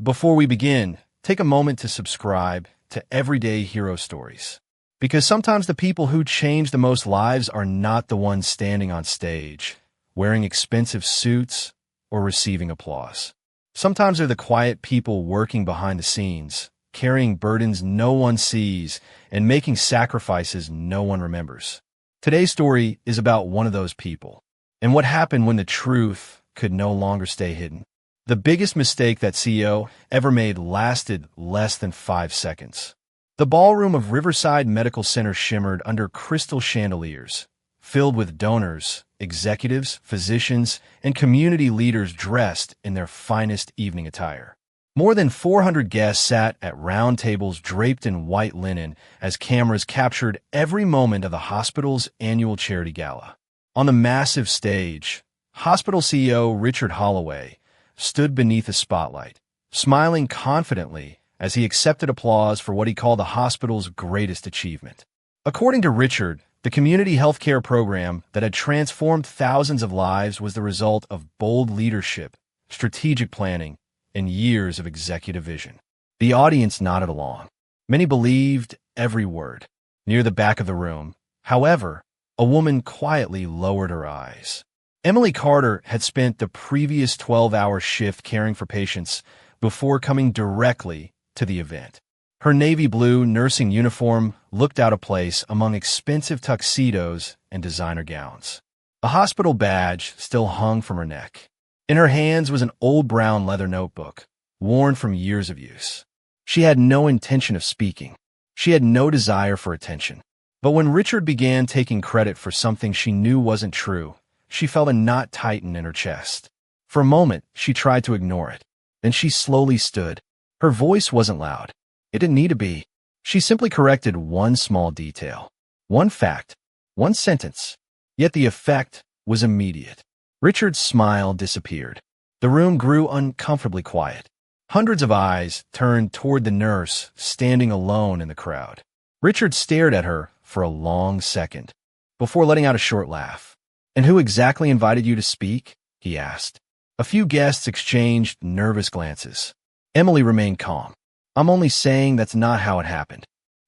Before we begin, take a moment to subscribe to Everyday Hero Stories. Because sometimes the people who change the most lives are not the ones standing on stage, wearing expensive suits, or receiving applause. Sometimes they're the quiet people working behind the scenes, carrying burdens no one sees, and making sacrifices no one remembers. Today's story is about one of those people, and what happened when the truth could no longer stay hidden. The biggest mistake that CEO ever made lasted less than 5 seconds. The ballroom of Riverside Medical Center shimmered under crystal chandeliers, filled with donors, executives, physicians, and community leaders dressed in their finest evening attire. More than 400 guests sat at round tables draped in white linen as cameras captured every moment of the hospital's annual charity gala. On the massive stage, hospital CEO Richard Holloway stood beneath the spotlight, smiling confidently as he accepted applause for what he called the hospital's greatest achievement. According to Richard, the community healthcare program that had transformed thousands of lives was the result of bold leadership, strategic planning, and years of executive vision. The audience nodded along. Many believed every word. Near the back of the room, however, a woman quietly lowered her eyes. Emily Carter had spent the previous 12-hour shift caring for patients before coming directly to the event. Her navy blue nursing uniform looked out of place among expensive tuxedos and designer gowns. A hospital badge still hung from her neck. In her hands was an old brown leather notebook, worn from years of use. She had no intention of speaking. She had no desire for attention. But when Richard began taking credit for something she knew wasn't true, she felt a knot tighten in her chest. For a moment, she tried to ignore it. Then she slowly stood. Her voice wasn't loud. It didn't need to be. She simply corrected one small detail. One fact. One sentence. Yet the effect was immediate. Richard's smile disappeared. The room grew uncomfortably quiet. Hundreds of eyes turned toward the nurse standing alone in the crowd. Richard stared at her for a long second, before letting out a short laugh. "And who exactly invited you to speak?" he asked. A few guests exchanged nervous glances. Emily remained calm. "I'm only saying that's not how it happened."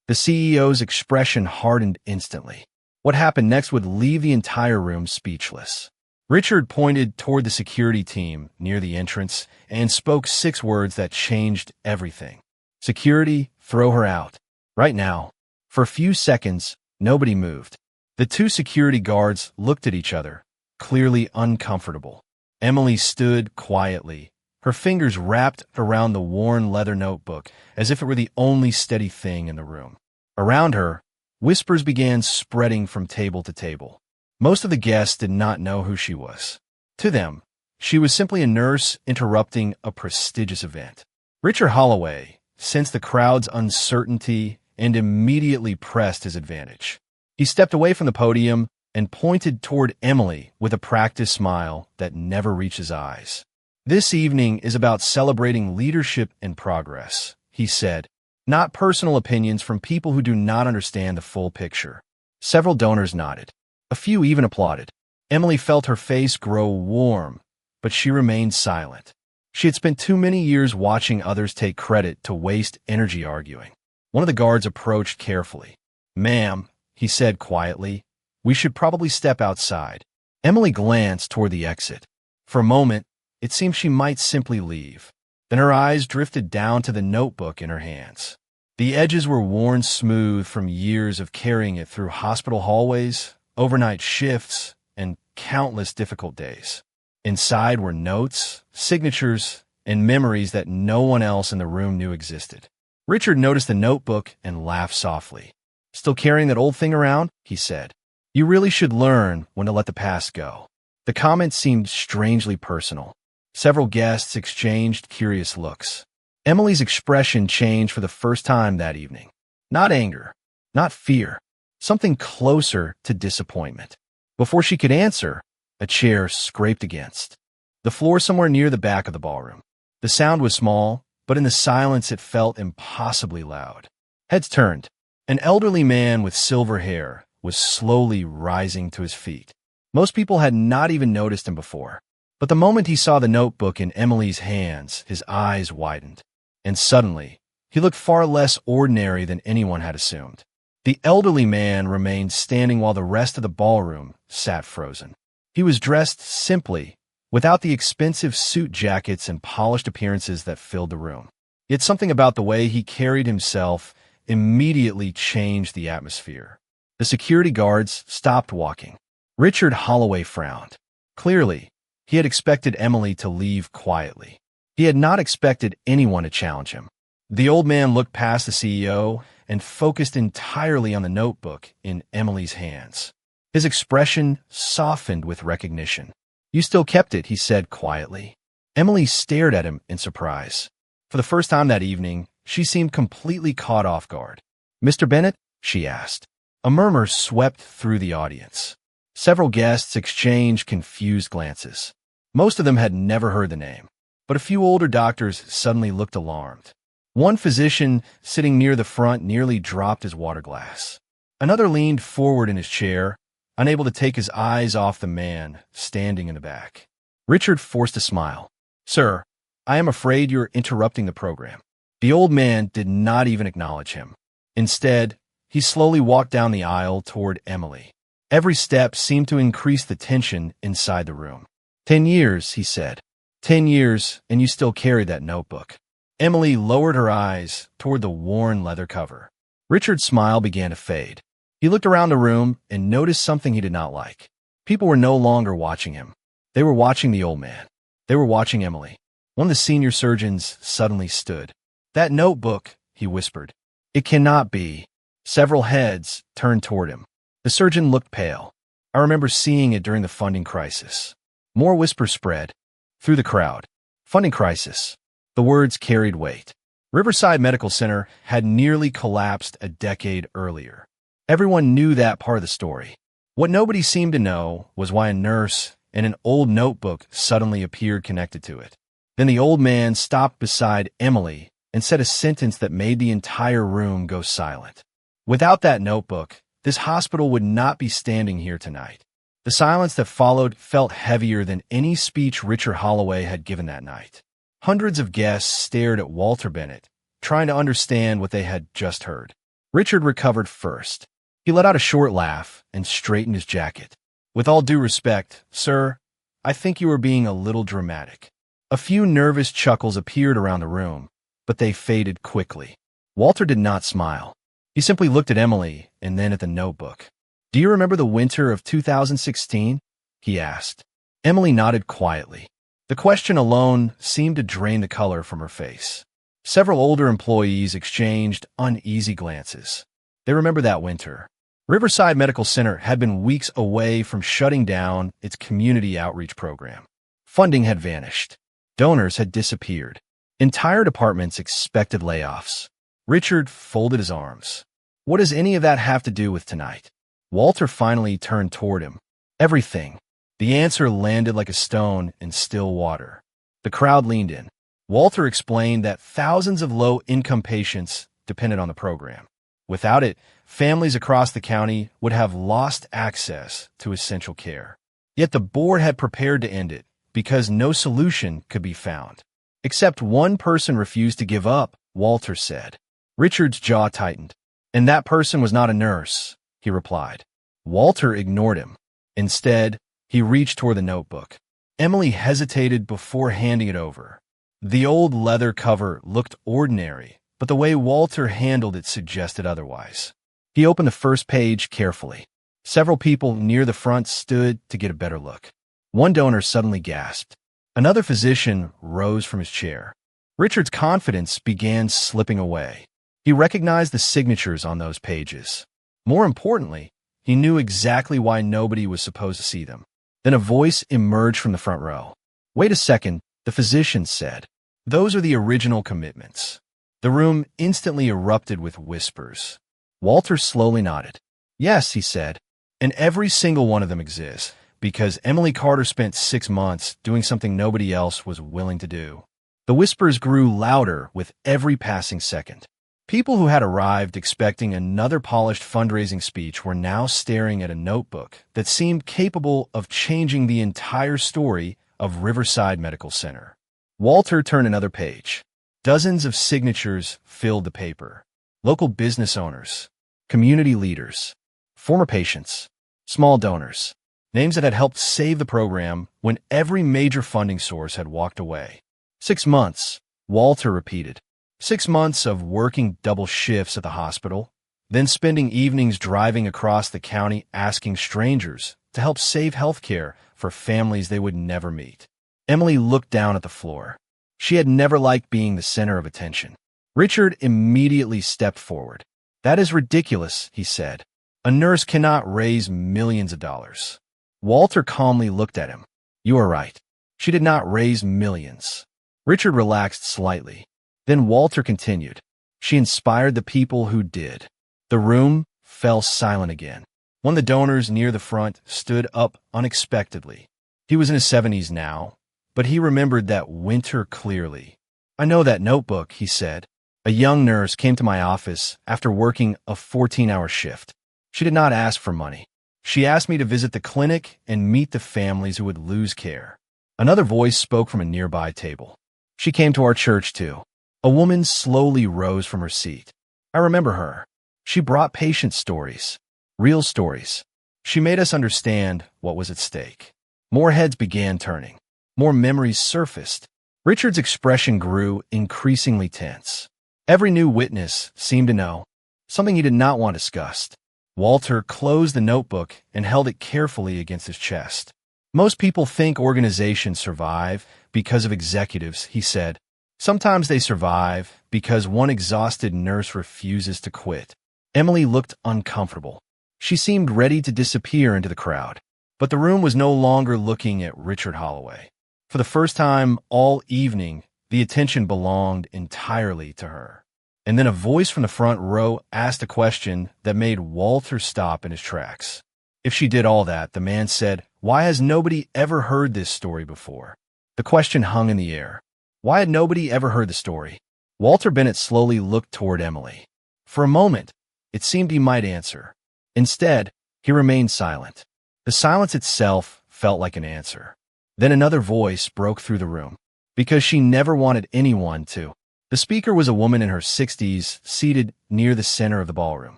The CEO's expression hardened instantly. What happened next would leave the entire room speechless. Richard pointed toward the security team near the entrance and spoke 6 words that changed everything. "Security, throw her out. Right now." For a few seconds, nobody moved. The 2 security guards looked at each other, clearly uncomfortable. Emily stood quietly, her fingers wrapped around the worn leather notebook as if it were the only steady thing in the room. Around her, whispers began spreading from table to table. Most of the guests did not know who she was. To them, she was simply a nurse interrupting a prestigious event. Richard Holloway sensed the crowd's uncertainty and immediately pressed his advantage. He stepped away from the podium and pointed toward Emily with a practiced smile that never reached his eyes. "This evening is about celebrating leadership and progress," he said, "not personal opinions from people who do not understand the full picture." Several donors nodded. A few even applauded. Emily felt her face grow warm, but she remained silent. She had spent too many years watching others take credit to waste energy arguing. One of the guards approached carefully. "Ma'am," he said quietly, "we should probably step outside." Emily glanced toward the exit. For a moment, it seemed she might simply leave. Then her eyes drifted down to the notebook in her hands. The edges were worn smooth from years of carrying it through hospital hallways, overnight shifts, and countless difficult days. Inside were notes, signatures, and memories that no one else in the room knew existed. Richard noticed the notebook and laughed softly. "Still carrying that old thing around?" he said. "You really should learn when to let the past go." The comment seemed strangely personal. Several guests exchanged curious looks. Emily's expression changed for the first time that evening. Not anger, not fear, something closer to disappointment. Before she could answer, a chair scraped against the floor somewhere near the back of the ballroom. The sound was small, but in the silence it felt impossibly loud. Heads turned. An elderly man with silver hair was slowly rising to his feet. Most people had not even noticed him before. But the moment he saw the notebook in Emily's hands, his eyes widened. And suddenly, he looked far less ordinary than anyone had assumed. The elderly man remained standing while the rest of the ballroom sat frozen. He was dressed simply, without the expensive suit jackets and polished appearances that filled the room. Yet something about the way he carried himself immediately changed the atmosphere. The security guards stopped walking. Richard Holloway frowned. Clearly, he had expected Emily to leave quietly. He had not expected anyone to challenge him. The old man looked past the CEO and focused entirely on the notebook in Emily's hands. His expression softened with recognition. "You still kept it," he said quietly. Emily stared at him in surprise. For the first time that evening, she seemed completely caught off guard. "Mr. Bennett?" she asked. A murmur swept through the audience. Several guests exchanged confused glances. Most of them had never heard the name, but a few older doctors suddenly looked alarmed. One physician sitting near the front nearly dropped his water glass. Another leaned forward in his chair, unable to take his eyes off the man standing in the back. Richard forced a smile. "Sir, I am afraid you're interrupting the program." The old man did not even acknowledge him. Instead, he slowly walked down the aisle toward Emily. Every step seemed to increase the tension inside the room. 10 years, he said. 10 years, and you still carry that notebook." Emily lowered her eyes toward the worn leather cover. Richard's smile began to fade. He looked around the room and noticed something he did not like. People were no longer watching him. They were watching the old man. They were watching Emily. One of the senior surgeons suddenly stood. "That notebook," he whispered. "It cannot be." Several heads turned toward him. The surgeon looked pale. "I remember seeing it during the funding crisis." More whispers spread through the crowd. Funding crisis. The words carried weight. Riverside Medical Center had nearly collapsed a decade earlier. Everyone knew that part of the story. What nobody seemed to know was why a nurse and an old notebook suddenly appeared connected to it. Then the old man stopped beside Emily and said a sentence that made the entire room go silent. "Without that notebook, this hospital would not be standing here tonight." The silence that followed felt heavier than any speech Richard Holloway had given that night. Hundreds of guests stared at Walter Bennett, trying to understand what they had just heard. Richard recovered first. He let out a short laugh and straightened his jacket. "With all due respect, sir, I think you are being a little dramatic." A few nervous chuckles appeared around the room, but they faded quickly. Walter did not smile. He simply looked at Emily and then at the notebook. "Do you remember the winter of 2016? He asked. Emily nodded quietly. The question alone seemed to drain the color from her face. Several older employees exchanged uneasy glances. They remembered that winter. Riverside Medical Center had been weeks away from shutting down its community outreach program. Funding had vanished. Donors had disappeared. Entire departments expected layoffs. Richard folded his arms. What does any of that have to do with tonight? Walter finally turned toward him. Everything. The answer landed like a stone in still water. The crowd leaned in. Walter explained that thousands of low-income patients depended on the program. Without it, families across the county would have lost access to essential care. Yet the board had prepared to end it because no solution could be found. Except one person refused to give up, Walter said. Richard's jaw tightened. And that person was not a nurse, he replied. Walter ignored him. Instead, he reached toward the notebook. Emily hesitated before handing it over. The old leather cover looked ordinary, but the way Walter handled it suggested otherwise. He opened the first page carefully. Several people near the front stood to get a better look. One donor suddenly gasped. Another physician rose from his chair. Richard's confidence began slipping away. He recognized the signatures on those pages. More importantly, he knew exactly why nobody was supposed to see them. Then a voice emerged from the front row. Wait a second, the physician said. Those are the original commitments. The room instantly erupted with whispers. Walter slowly nodded. Yes, he said, and every single one of them exists, because Emily Carter spent 6 months doing something nobody else was willing to do. The whispers grew louder with every passing second. People who had arrived expecting another polished fundraising speech were now staring at a notebook that seemed capable of changing the entire story of Riverside Medical Center. Walter turned another page. Dozens of signatures filled the paper. Local business owners, community leaders, former patients, small donors, names that had helped save the program when every major funding source had walked away. 6 months, Walter repeated. 6 months of working double shifts at the hospital, then spending evenings driving across the county asking strangers to help save health care for families they would never meet. Emily looked down at the floor. She had never liked being the center of attention. Richard immediately stepped forward. "That is ridiculous," he said. "A nurse cannot raise millions of dollars." Walter calmly looked at him. "You are right. She did not raise millions." Richard relaxed slightly. Then Walter continued. "She inspired the people who did." The room fell silent again. One of the donors near the front stood up unexpectedly. He was in his 70s now, but he remembered that winter clearly. "I know that notebook," he said. "A young nurse came to my office after working a 14-hour shift. She did not ask for money. She asked me to visit the clinic and meet the families who would lose care." Another voice spoke from a nearby table. "She came to our church, too." A woman slowly rose from her seat. "I remember her. She brought patient stories, real stories. She made us understand what was at stake." More heads began turning. More memories surfaced. Richard's expression grew increasingly tense. Every new witness seemed to know something he did not want discussed. Walter closed the notebook and held it carefully against his chest. "Most people think organizations survive because of executives," he said. "Sometimes they survive because one exhausted nurse refuses to quit." Emily looked uncomfortable. She seemed ready to disappear into the crowd. But the room was no longer looking at Richard Holloway. For the first time all evening, the attention belonged entirely to her. And then a voice from the front row asked a question that made Walter stop in his tracks. "If she did all that," the man said, "why has nobody ever heard this story before?" The question hung in the air. Why had nobody ever heard the story? Walter Bennett slowly looked toward Emily. For a moment, it seemed he might answer. Instead, he remained silent. The silence itself felt like an answer. Then another voice broke through the room. "Because she never wanted anyone to." The speaker was a woman in her 60s, seated near the center of the ballroom.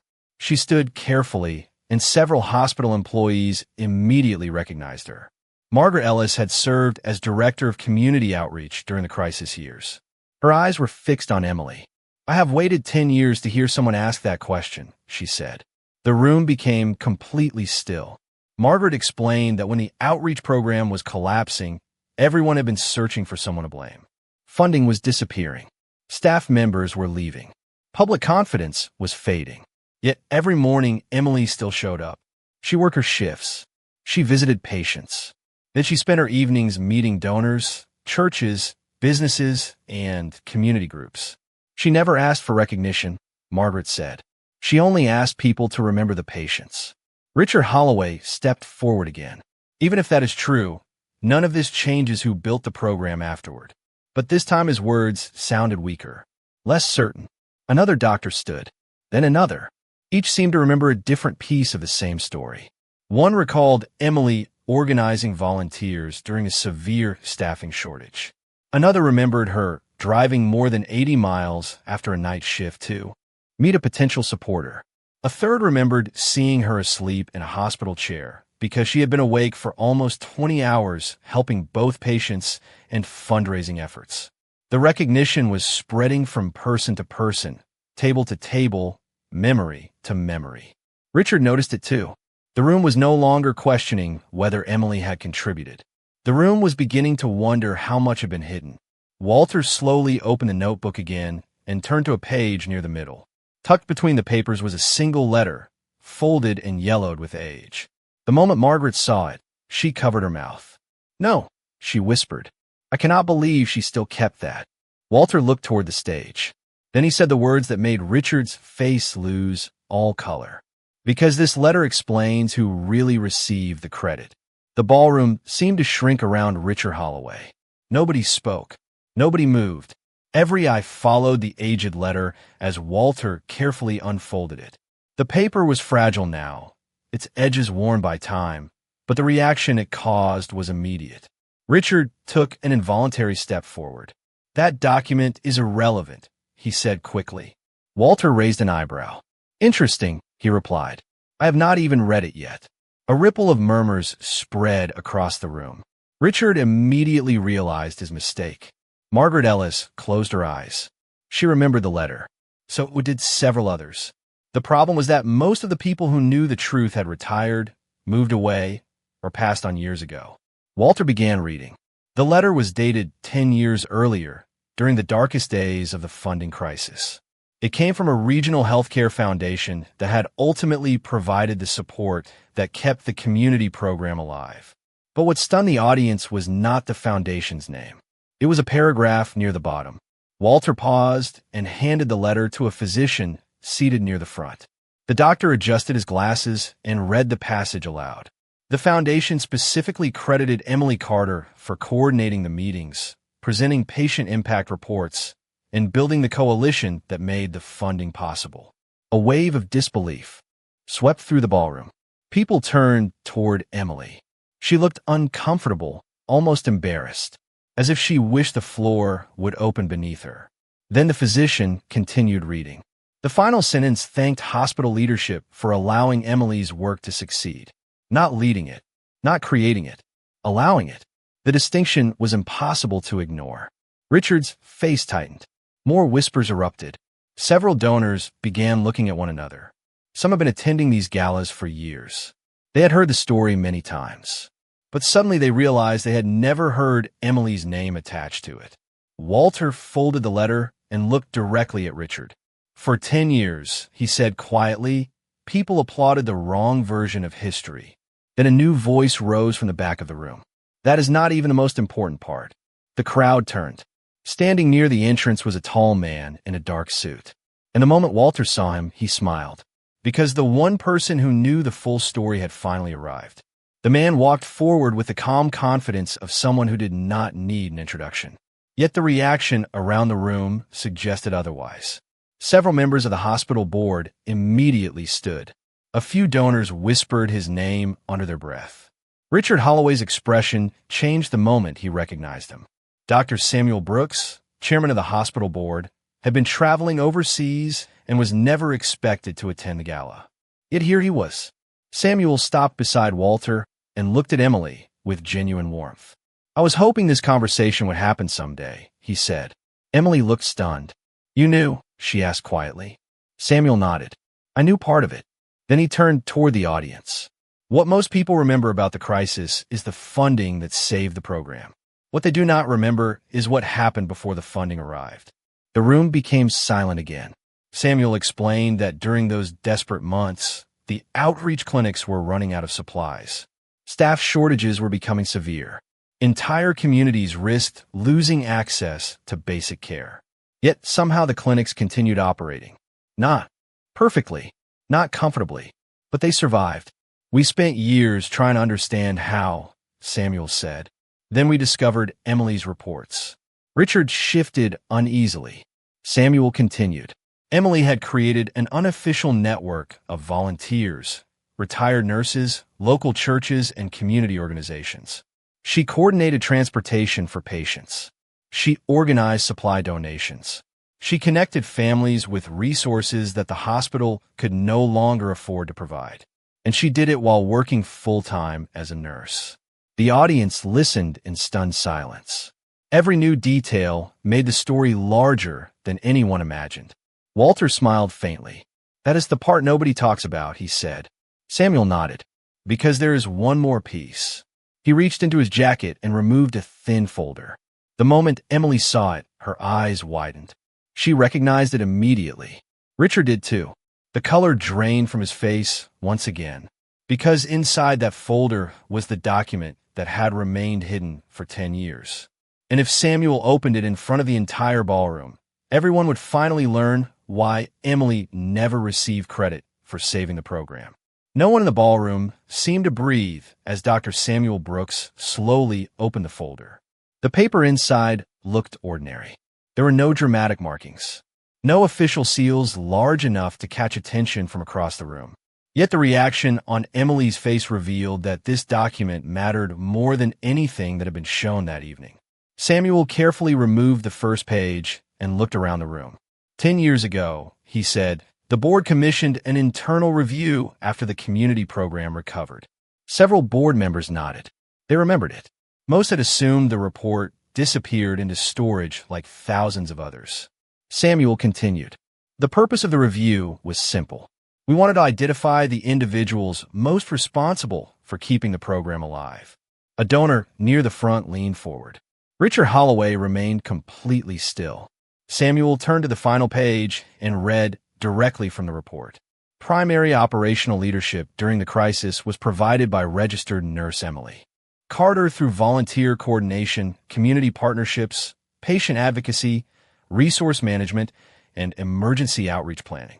She stood carefully, and several hospital employees immediately recognized her. Margaret Ellis had served as director of community outreach during the crisis years. Her eyes were fixed on Emily. "I have waited 10 years to hear someone ask that question," she said. The room became completely still. Margaret explained that when the outreach program was collapsing, everyone had been searching for someone to blame. Funding was disappearing. Staff members were leaving. Public confidence was fading. Yet every morning, Emily still showed up. She worked her shifts. She visited patients. Then she spent her evenings meeting donors, churches, businesses, and community groups. She never asked for recognition, Margaret said. She only asked people to remember the patients. Richard Holloway stepped forward again. Even if that is true, none of this changes who built the program afterward. But this time his words sounded weaker, less certain. Another doctor stood, then another. Each seemed to remember a different piece of the same story. One recalled Emily organizing volunteers during a severe staffing shortage. Another remembered her driving more than 80 miles after a night shift to meet a potential supporter. A third remembered seeing her asleep in a hospital chair because she had been awake for almost 20 hours helping both patients and fundraising efforts. The recognition was spreading from person to person, table to table, memory to memory. Richard noticed it too. The room was no longer questioning whether Emily had contributed. The room was beginning to wonder how much had been hidden. Walter slowly opened the notebook again and turned to a page near the middle. Tucked between the papers was a single letter, folded and yellowed with age. The moment Margaret saw it, she covered her mouth. "No," she whispered. "I cannot believe she still kept that." Walter looked toward the stage. Then he said the words that made Richard's face lose all color. "Because this letter explains who really received the credit." The ballroom seemed to shrink around Richard Holloway. Nobody spoke. Nobody moved. Every eye followed the aged letter as Walter carefully unfolded it. The paper was fragile now, its edges worn by time, but the reaction it caused was immediate. Richard took an involuntary step forward. That document is irrelevant, he said quickly. Walter raised an eyebrow. Interesting, he replied. I have not even read it yet. A ripple of murmurs spread across the room. Richard immediately realized his mistake. Margaret Ellis closed her eyes. She remembered the letter. So did several others. The problem was that most of the people who knew the truth had retired, moved away, or passed on years ago. Walter began reading. The letter was dated 10 years earlier, during the darkest days of the funding crisis. It came from a regional healthcare foundation that had ultimately provided the support that kept the community program alive. But what stunned the audience was not the foundation's name. It was a paragraph near the bottom. Walter paused and handed the letter to a physician seated near the front. The doctor adjusted his glasses and read the passage aloud. The foundation specifically credited Emily Carter for coordinating the meetings, presenting patient impact reports, and building the coalition that made the funding possible. A wave of disbelief swept through the ballroom. People turned toward Emily. She looked uncomfortable, almost embarrassed, as if she wished the floor would open beneath her. Then the physician continued reading. The final sentence thanked hospital leadership for allowing Emily's work to succeed. Not leading it, not creating it, allowing it. The distinction was impossible to ignore. Richard's face tightened. More whispers erupted. Several donors began looking at one another. Some had been attending these galas for years. They had heard the story many times. But suddenly they realized they had never heard Emily's name attached to it. Walter folded the letter and looked directly at Richard. For 10 years, he said quietly, people applauded the wrong version of history. Then a new voice rose from the back of the room. That is not even the most important part. The crowd turned. Standing near the entrance was a tall man in a dark suit. And the moment Walter saw him, he smiled. Because the one person who knew the full story had finally arrived. The man walked forward with the calm confidence of someone who did not need an introduction. Yet the reaction around the room suggested otherwise. Several members of the hospital board immediately stood. A few donors whispered his name under their breath. Richard Holloway's expression changed the moment he recognized him. Dr. Samuel Brooks, chairman of the hospital board, had been traveling overseas and was never expected to attend the gala. Yet here he was. Samuel stopped beside Walter and looked at Emily with genuine warmth. I was hoping this conversation would happen someday, he said. Emily looked stunned. You knew? She asked quietly. Samuel nodded. I knew part of it. Then he turned toward the audience. What most people remember about the crisis is the funding that saved the program. What they do not remember is what happened before the funding arrived. The room became silent again. Samuel explained that during those desperate months, the outreach clinics were running out of supplies. Staff shortages were becoming severe. Entire communities risked losing access to basic care. Yet somehow the clinics continued operating. Not perfectly, not comfortably, but they survived. We spent years trying to understand how, Samuel said. Then we discovered Emily's reports. Richard shifted uneasily. Samuel continued. Emily had created an unofficial network of volunteers, retired nurses, local churches, and community organizations. She coordinated transportation for patients. She organized supply donations. She connected families with resources that the hospital could no longer afford to provide. And she did it while working full-time as a nurse. The audience listened in stunned silence. Every new detail made the story larger than anyone imagined. Walter smiled faintly. That is the part nobody talks about, he said. Samuel nodded. Because there is one more piece. He reached into his jacket and removed a thin folder. The moment Emily saw it, her eyes widened. She recognized it immediately. Richard did too. The color drained from his face once again. Because inside that folder was the document that had remained hidden for 10 years. And if Samuel opened it in front of the entire ballroom, everyone would finally learn why Emily never received credit for saving the program. No one in the ballroom seemed to breathe as Dr. Samuel Brooks slowly opened the folder. The paper inside looked ordinary. There were no dramatic markings. No official seals large enough to catch attention from across the room. Yet the reaction on Emily's face revealed that this document mattered more than anything that had been shown that evening. Samuel carefully removed the first page and looked around the room. 10 years ago, he said, the board commissioned an internal review after the community program recovered. Several board members nodded. They remembered it. Most had assumed the report disappeared into storage like thousands of others. Samuel continued. The purpose of the review was simple. We wanted to identify the individuals most responsible for keeping the program alive. A donor near the front leaned forward. Richard Holloway remained completely still. Samuel turned to the final page and read directly from the report. Primary operational leadership during the crisis was provided by registered nurse Emily Carter through volunteer coordination, community partnerships, patient advocacy, resource management, and emergency outreach planning.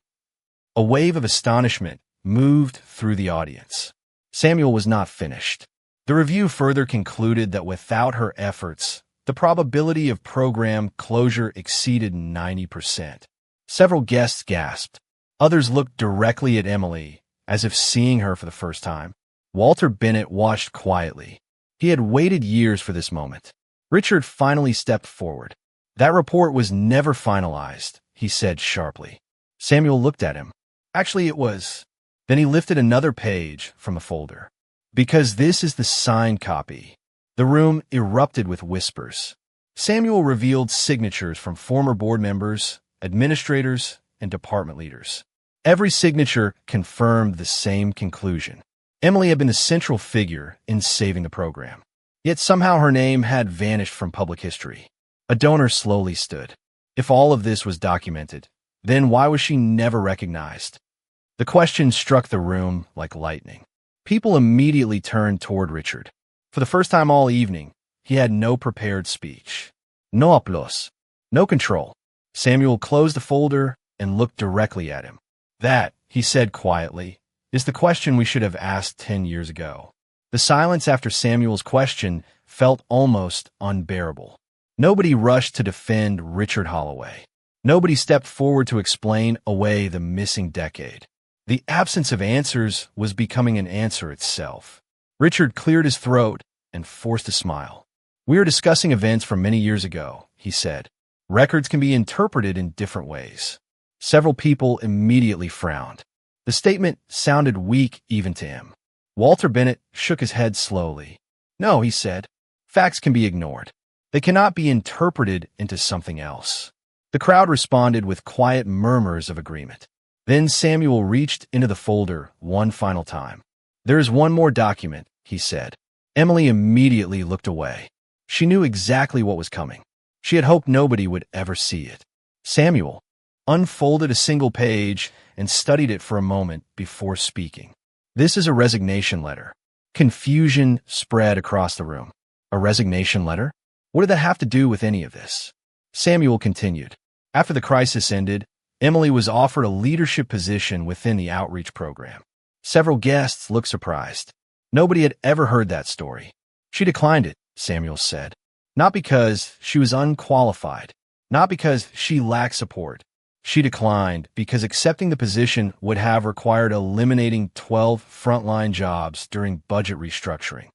A wave of astonishment moved through the audience. Samuel was not finished. The review further concluded that without her efforts, the probability of program closure exceeded 90%. Several guests gasped. Others looked directly at Emily, as if seeing her for the first time. Walter Bennett watched quietly. He had waited years for this moment. Richard finally stepped forward. That report was never finalized, he said sharply. Samuel looked at him. Actually, it was. Then he lifted another page from a folder. Because this is the signed copy. The room erupted with whispers. Samuel revealed signatures from former board members, administrators, and department leaders. Every signature confirmed the same conclusion. Emily had been the central figure in saving the program. Yet somehow her name had vanished from public history. A donor slowly stood. If all of this was documented, then why was she never recognized? The question struck the room like lightning. People immediately turned toward Richard. For the first time all evening, he had no prepared speech. No applause. No control. Samuel closed the folder and looked directly at him. That, he said quietly, is the question we should have asked 10 years ago. The silence after Samuel's question felt almost unbearable. Nobody rushed to defend Richard Holloway. Nobody stepped forward to explain away the missing decade. The absence of answers was becoming an answer itself. Richard cleared his throat and forced a smile. We are discussing events from many years ago, he said. Records can be interpreted in different ways. Several people immediately frowned. The statement sounded weak even to him. Walter Bennett shook his head slowly. No, he said. Facts can be ignored. They cannot be interpreted into something else. The crowd responded with quiet murmurs of agreement. Then Samuel reached into the folder one final time. There is one more document, he said. Emily immediately looked away. She knew exactly what was coming. She had hoped nobody would ever see it. Samuel unfolded a single page and studied it for a moment before speaking. This is a resignation letter. Confusion spread across the room. A resignation letter? What did that have to do with any of this? Samuel continued. After the crisis ended, Emily was offered a leadership position within the outreach program. Several guests looked surprised. Nobody had ever heard that story. She declined it, Samuel said. Not because she was unqualified. Not because she lacked support. She declined because accepting the position would have required eliminating 12 frontline jobs during budget restructuring.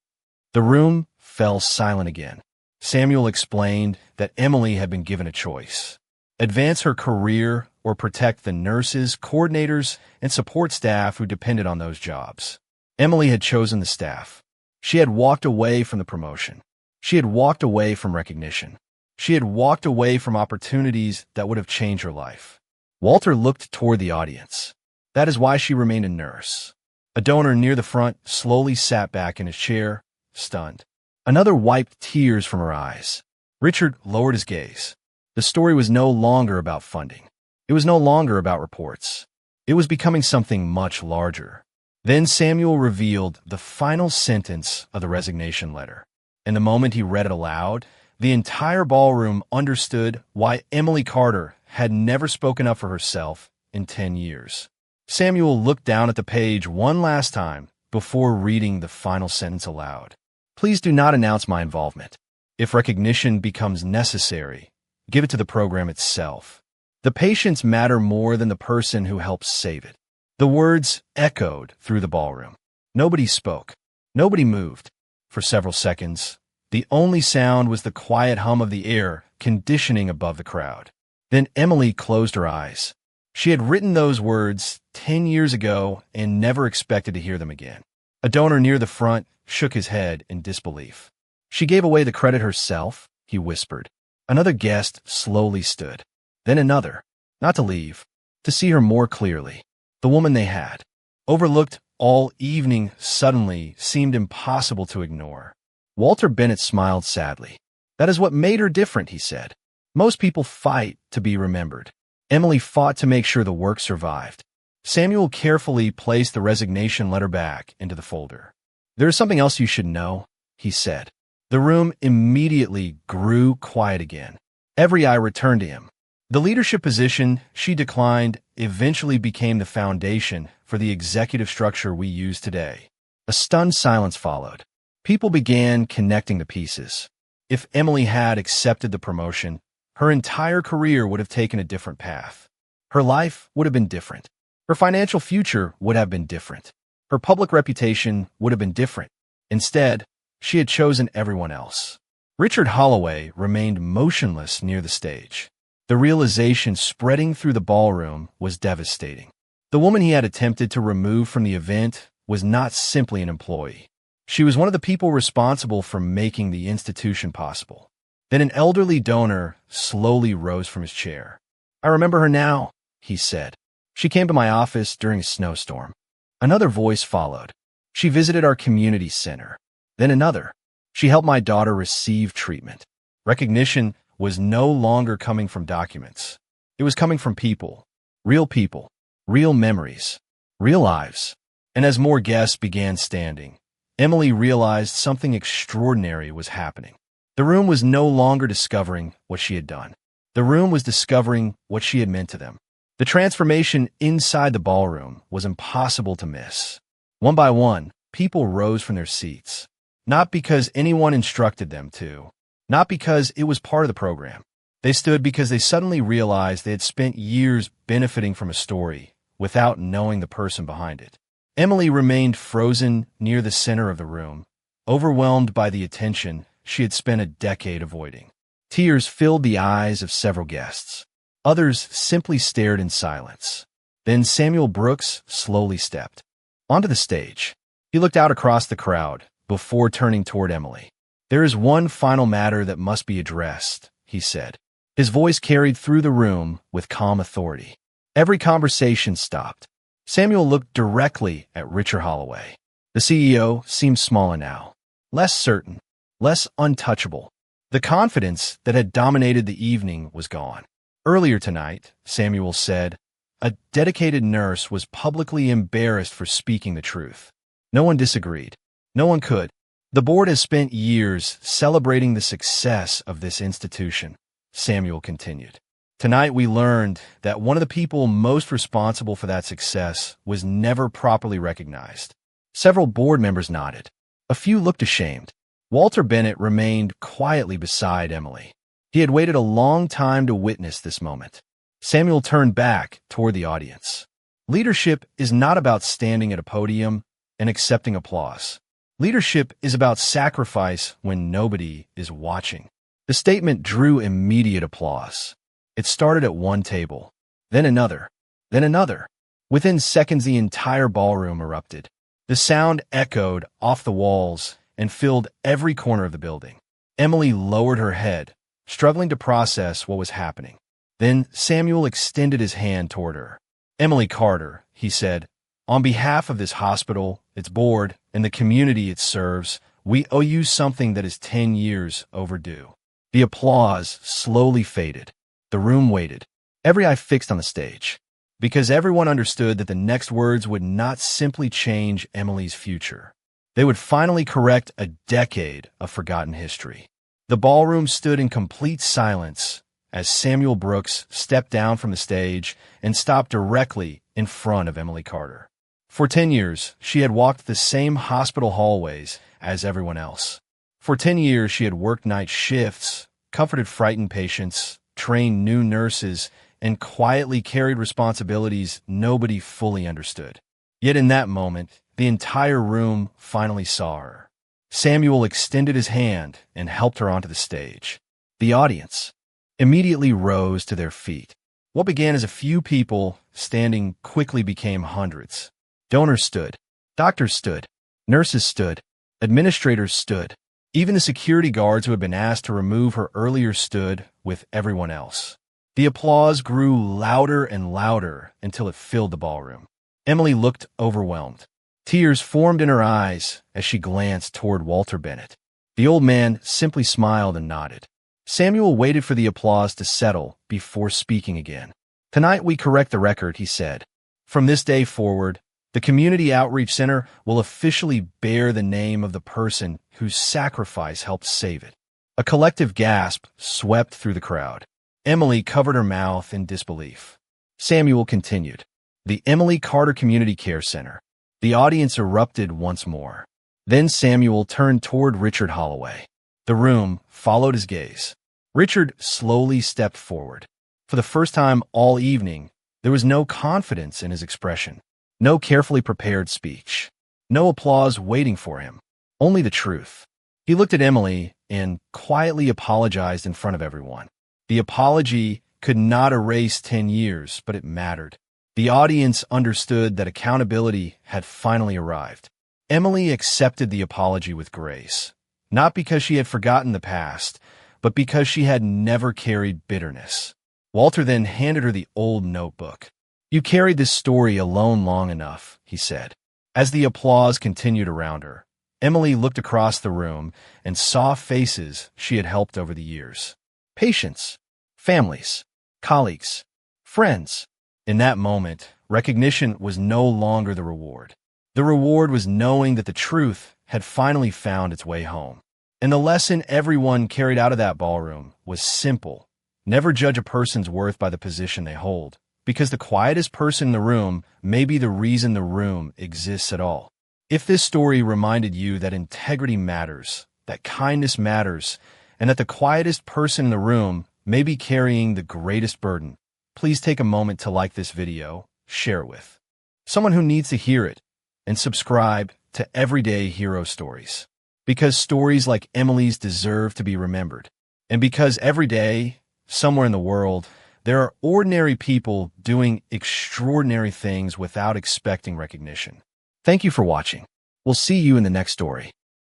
The room fell silent again. Samuel explained that Emily had been given a choice. Advance her career or protect the nurses, coordinators, and support staff who depended on those jobs. Emily had chosen the staff. She had walked away from the promotion. She had walked away from recognition. She had walked away from opportunities that would have changed her life. Walter looked toward the audience. That is why she remained a nurse. A donor near the front slowly sat back in his chair, stunned. Another wiped tears from her eyes. Richard lowered his gaze. The story was no longer about funding. It was no longer about reports. It was becoming something much larger. Then Samuel revealed the final sentence of the resignation letter. And the moment he read it aloud, the entire ballroom understood why Emily Carter had never spoken up for herself in 10 years. Samuel looked down at the page one last time before reading the final sentence aloud. Please do not announce my involvement. If recognition becomes necessary, give it to the program itself. The patients matter more than the person who helps save it. The words echoed through the ballroom. Nobody spoke. Nobody moved. For several seconds, the only sound was the quiet hum of the air conditioning above the crowd. Then Emily closed her eyes. She had written those words 10 years ago and never expected to hear them again. A donor near the front shook his head in disbelief. She gave away the credit herself, he whispered. Another guest slowly stood. Then another, not to leave, to see her more clearly. The woman they had, overlooked all evening, suddenly seemed impossible to ignore. Walter Bennett smiled sadly. That is what made her different, he said. Most people fight to be remembered. Emily fought to make sure the work survived. Samuel carefully placed the resignation letter back into the folder. There is something else you should know, he said. The room immediately grew quiet again. Every eye returned to him. The leadership position she declined eventually became the foundation for the executive structure we use today. A stunned silence followed. People began connecting the pieces. If Emily had accepted the promotion, her entire career would have taken a different path. Her life would have been different. Her financial future would have been different. Her public reputation would have been different. Instead, she had chosen everyone else. Richard Holloway remained motionless near the stage. The realization spreading through the ballroom was devastating. The woman he had attempted to remove from the event was not simply an employee. She was one of the people responsible for making the institution possible. Then an elderly donor slowly rose from his chair. I remember her now, he said. She came to my office during a snowstorm. Another voice followed. She visited our community center. Then another. She helped my daughter receive treatment. Recognition was no longer coming from documents. It was coming from people, real memories, real lives. And as more guests began standing, Emily realized something extraordinary was happening. The room was no longer discovering what she had done. The room was discovering what she had meant to them. The transformation inside the ballroom was impossible to miss. One by one, people rose from their seats. Not because anyone instructed them to. Not because it was part of the program. They stood because they suddenly realized they had spent years benefiting from a story without knowing the person behind it. Emily remained frozen near the center of the room, overwhelmed by the attention she had spent a decade avoiding. Tears filled the eyes of several guests. Others simply stared in silence. Then Samuel Brooks slowly stepped onto the stage. He looked out across the crowd before turning toward Emily. There is one final matter that must be addressed, he said. His voice carried through the room with calm authority. Every conversation stopped. Samuel looked directly at Richard Holloway. The CEO seemed smaller now, less certain, less untouchable. The confidence that had dominated the evening was gone. Earlier tonight, Samuel said, a dedicated nurse was publicly embarrassed for speaking the truth. No one disagreed. No one could. The board has spent years celebrating the success of this institution, Samuel continued. Tonight we learned that one of the people most responsible for that success was never properly recognized. Several board members nodded. A few looked ashamed. Walter Bennett remained quietly beside Emily. He had waited a long time to witness this moment. Samuel turned back toward the audience. Leadership is not about standing at a podium and accepting applause. Leadership is about sacrifice when nobody is watching. The statement drew immediate applause. It started at one table, then another, then another. Within seconds, the entire ballroom erupted. The sound echoed off the walls and filled every corner of the building. Emily lowered her head, struggling to process what was happening. Then Samuel extended his hand toward her. Emily Carter, he said, on behalf of this hospital, its board, and the community it serves, we owe you something that is 10 years overdue. The applause slowly faded. The room waited, every eye fixed on the stage, because everyone understood that the next words would not simply change Emily's future. They would finally correct a decade of forgotten history. The ballroom stood in complete silence as Samuel Brooks stepped down from the stage and stopped directly in front of Emily Carter. For 10 years, she had walked the same hospital hallways as everyone else. For 10 years, she had worked night shifts, comforted frightened patients, trained new nurses, and quietly carried responsibilities nobody fully understood. Yet in that moment, the entire room finally saw her. Samuel extended his hand and helped her onto the stage. The audience immediately rose to their feet. What began as a few people standing quickly became hundreds. Donors stood, doctors stood, nurses stood, administrators stood. Even the security guards who had been asked to remove her earlier stood with everyone else. The applause grew louder and louder until it filled the ballroom. Emily looked overwhelmed. Tears formed in her eyes as she glanced toward Walter Bennett. The old man simply smiled and nodded. Samuel waited for the applause to settle before speaking again. "Tonight we correct the record," he said. "From this day forward, the Community Outreach Center will officially bear the name of the person whose sacrifice helped save it." A collective gasp swept through the crowd. Emily covered her mouth in disbelief. Samuel continued. "The Emily Carter Community Care Center." The audience erupted once more. Then Samuel turned toward Richard Holloway. The room followed his gaze. Richard slowly stepped forward. For the first time all evening, there was no confidence in his expression, no carefully prepared speech, no applause waiting for him, only the truth. He looked at Emily and quietly apologized in front of everyone. The apology could not erase 10 years, but it mattered. The audience understood that accountability had finally arrived. Emily accepted the apology with grace, not because she had forgotten the past, but because she had never carried bitterness. Walter then handed her the old notebook. "You carried this story alone long enough," he said. As the applause continued around her, Emily looked across the room and saw faces she had helped over the years. Patients, families, colleagues, friends. In that moment, recognition was no longer the reward. The reward was knowing that the truth had finally found its way home. And the lesson everyone carried out of that ballroom was simple. Never judge a person's worth by the position they hold, because the quietest person in the room may be the reason the room exists at all. If this story reminded you that integrity matters, that kindness matters, and that the quietest person in the room may be carrying the greatest burden, please take a moment to like this video, share it with someone who needs to hear it, and subscribe to Everyday Hero Stories. Because stories like Emily's deserve to be remembered. And because every day, somewhere in the world, there are ordinary people doing extraordinary things without expecting recognition. Thank you for watching. We'll see you in the next story.